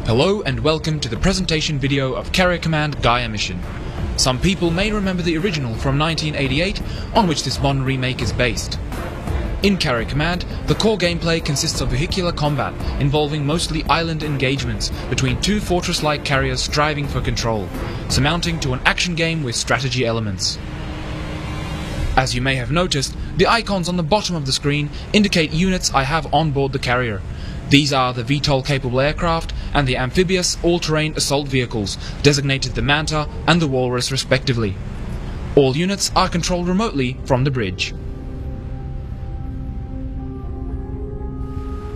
Hello and welcome to the presentation video of Carrier Command Gaia mission. Some people may remember the original from 1988, on which this modern remake is based. In Carrier Command, the core gameplay consists of vehicular combat, involving mostly island engagements between two fortress-like carriers striving for control, surmounting to an action game with strategy elements. As you may have noticed, the icons on the bottom of the screen indicate units I have on board the carrier. These are the VTOL-capable aircraft and the amphibious all-terrain assault vehicles, designated the Manta and the Walrus respectively. All units are controlled remotely from the bridge.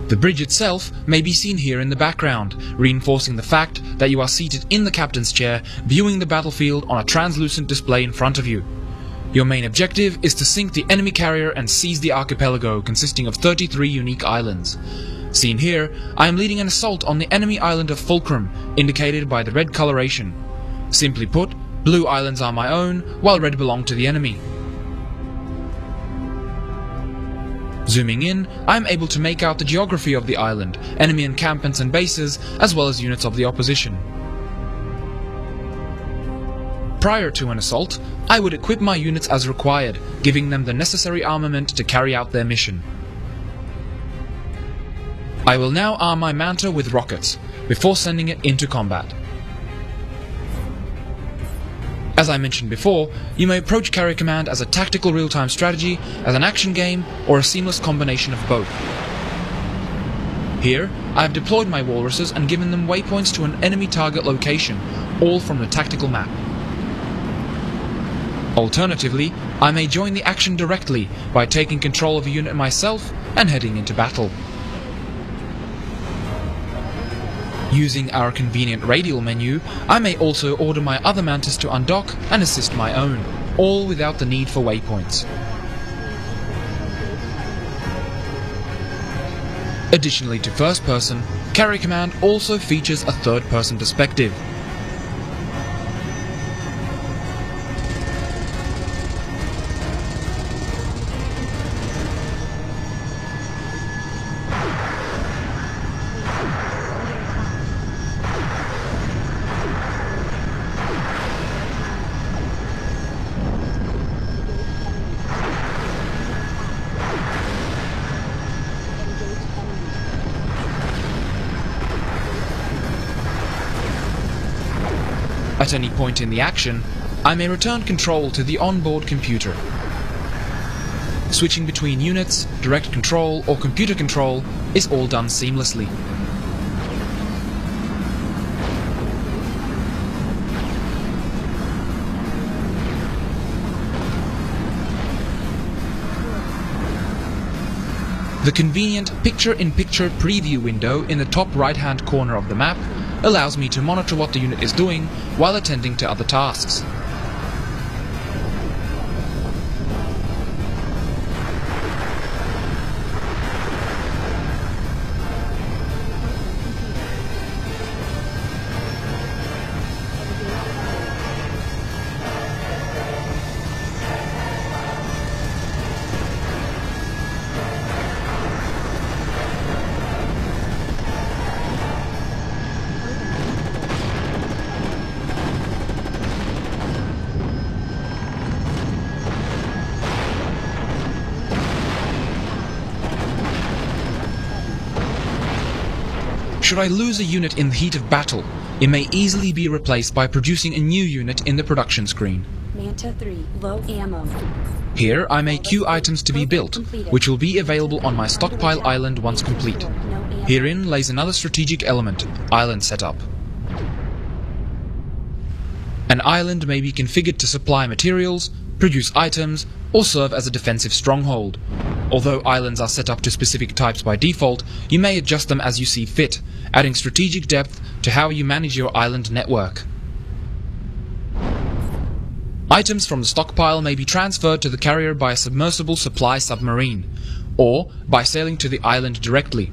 The bridge itself may be seen here in the background, reinforcing the fact that you are seated in the captain's chair, viewing the battlefield on a translucent display in front of you. Your main objective is to sink the enemy carrier and seize the archipelago, consisting of 33 unique islands. Seen here, I am leading an assault on the enemy island of Fulcrum, indicated by the red coloration. Simply put, blue islands are my own, while red belong to the enemy. Zooming in, I am able to make out the geography of the island, enemy encampments and bases, as well as units of the opposition. Prior to an assault, I would equip my units as required, giving them the necessary armament to carry out their mission. I will now arm my Manta with rockets, before sending it into combat. As I mentioned before, you may approach Carrier Command as a tactical real-time strategy, as an action game, or a seamless combination of both. Here, I have deployed my walruses and given them waypoints to an enemy target location, all from the tactical map. Alternatively, I may join the action directly by taking control of a unit myself and heading into battle. Using our convenient radial menu, I may also order my other Mantas to undock and assist my own, all without the need for waypoints. Additionally to first person, Carrier Command also features a third person perspective. At any point in the action, I may return control to the onboard computer. Switching between units, direct control or computer control is all done seamlessly. The convenient picture-in-picture preview window in the top right-hand corner of the map allows me to monitor what the unit is doing while attending to other tasks. Should I lose a unit in the heat of battle, it may easily be replaced by producing a new unit in the production screen. Manta 3, low ammo. Here I may queue items to be built, which will be available on my stockpile island once complete. Herein lays another strategic element, island setup. An island may be configured to supply materials, produce items, or serve as a defensive stronghold. Although islands are set up to specific types by default, you may adjust them as you see fit, adding strategic depth to how you manage your island network. Items from the stockpile may be transferred to the carrier by a submersible supply submarine, or by sailing to the island directly.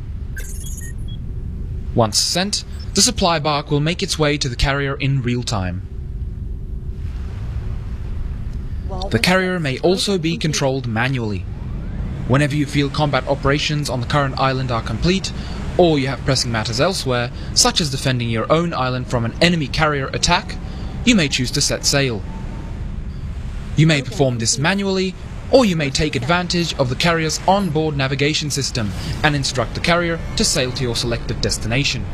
Once sent, the supply bark will make its way to the carrier in real time. The carrier may also be controlled manually. Whenever you feel combat operations on the current island are complete, or you have pressing matters elsewhere, such as defending your own island from an enemy carrier attack, you may choose to set sail. You may perform this manually, or you may take advantage of the carrier's onboard navigation system and instruct the carrier to sail to your selected destination.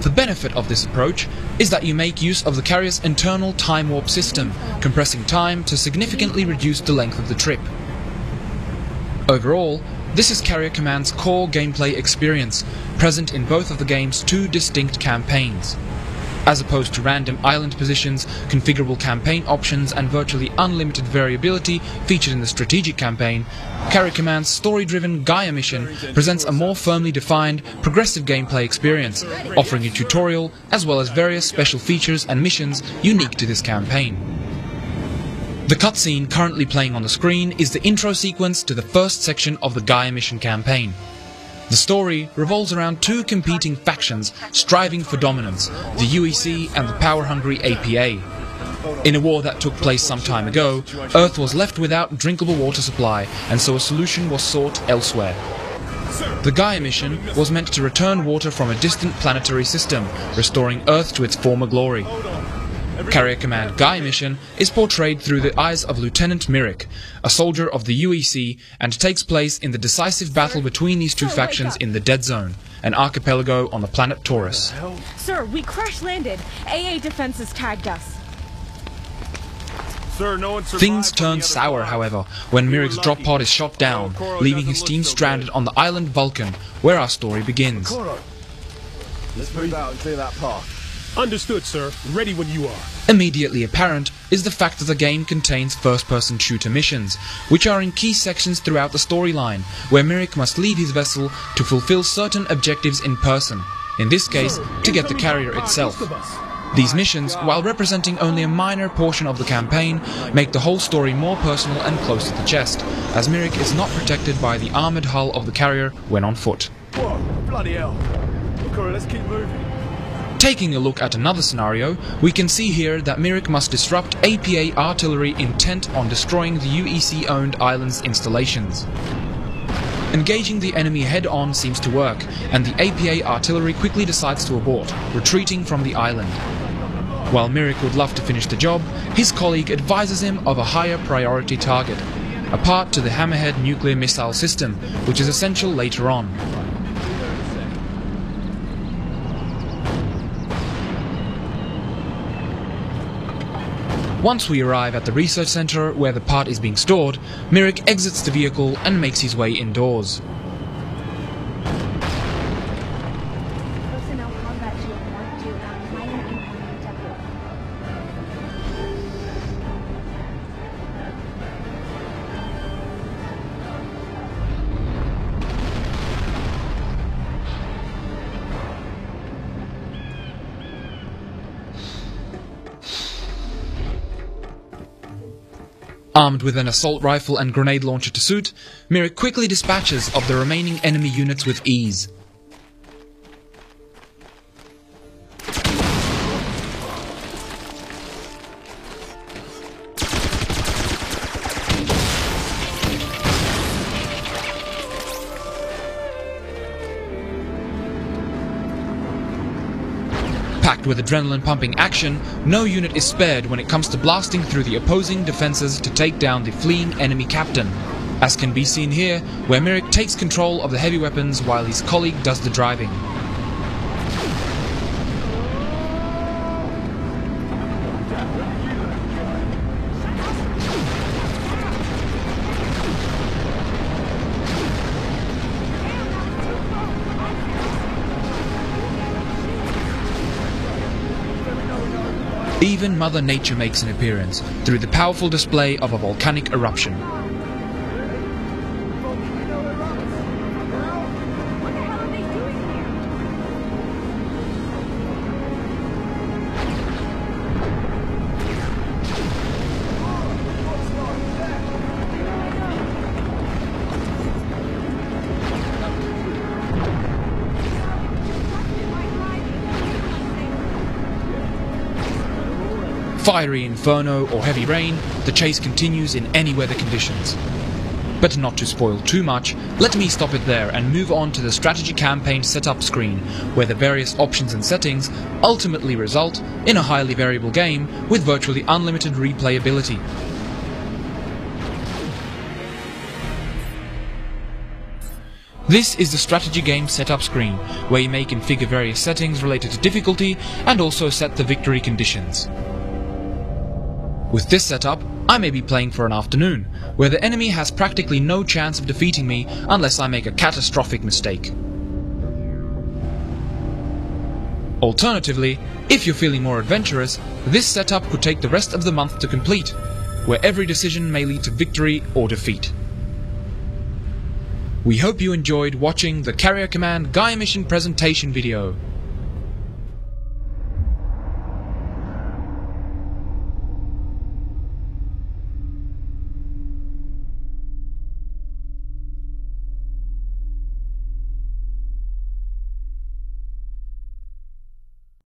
The benefit of this approach is that you make use of the carrier's internal time warp system, compressing time to significantly reduce the length of the trip. Overall, this is Carrier Command's core gameplay experience, present in both of the game's two distinct campaigns. As opposed to random island positions, configurable campaign options and virtually unlimited variability featured in the strategic campaign, Carrier Command's story-driven Gaia mission presents a more firmly defined, progressive gameplay experience, offering a tutorial as well as various special features and missions unique to this campaign. The cutscene currently playing on the screen is the intro sequence to the first section of the Gaia mission campaign. The story revolves around two competing factions striving for dominance, the UEC and the power-hungry APA. In a war that took place some time ago, Earth was left without drinkable water supply, and so a solution was sought elsewhere. The Gaia mission was meant to return water from a distant planetary system, restoring Earth to its former glory. Carrier Command Gaia mission is portrayed through the eyes of Lieutenant Myrick, a soldier of the UEC, and takes place in the decisive battle between these two factions in the Dead Zone, an archipelago on the planet Taurus. Sir, we crash-landed. AA defenses tagged us. Things turn sour, however, when Myrick's drop pod is shot down, leaving his team stranded on the island Vulcan, where our story begins. Let's move out and clear that path. Understood, sir. Ready when you are. Immediately apparent is the fact that the game contains first-person shooter missions, which are in key sections throughout the storyline, where Myrick must leave his vessel to fulfill certain objectives in person, in this case, to get the carrier itself. These missions, while representing only a minor portion of the campaign, make the whole story more personal and close to the chest, as Myrick is not protected by the armoured hull of the carrier when on foot. Whoa, bloody hell. Okay, let's keep moving. Taking a look at another scenario, we can see here that Myrick must disrupt APA artillery intent on destroying the UEC-owned island's installations. Engaging the enemy head-on seems to work, and the APA artillery quickly decides to abort, retreating from the island. While Myrick would love to finish the job, his colleague advises him of a higher priority target, a part to the Hammerhead nuclear missile system, which is essential later on. Once we arrive at the research center where the part is being stored, Myrick exits the vehicle and makes his way indoors. Personnel combat shield marked to minor incoming detected. Armed with an assault rifle and grenade launcher to suit, Myrick quickly dispatches of the remaining enemy units with ease. Packed with adrenaline-pumping action, no unit is spared when it comes to blasting through the opposing defenses to take down the fleeing enemy captain, as can be seen here, where Myrick takes control of the heavy weapons while his colleague does the driving. Even Mother Nature makes an appearance through the powerful display of a volcanic eruption. Fiery inferno or heavy rain, the chase continues in any weather conditions. But not to spoil too much, let me stop it there and move on to the strategy campaign setup screen, where the various options and settings ultimately result in a highly variable game with virtually unlimited replayability. This is the strategy game setup screen, where you may configure various settings related to difficulty and also set the victory conditions. With this setup, I may be playing for an afternoon, where the enemy has practically no chance of defeating me unless I make a catastrophic mistake. Alternatively, if you're feeling more adventurous, this setup could take the rest of the month to complete, where every decision may lead to victory or defeat. We hope you enjoyed watching the Carrier Command Gaia Mission presentation video.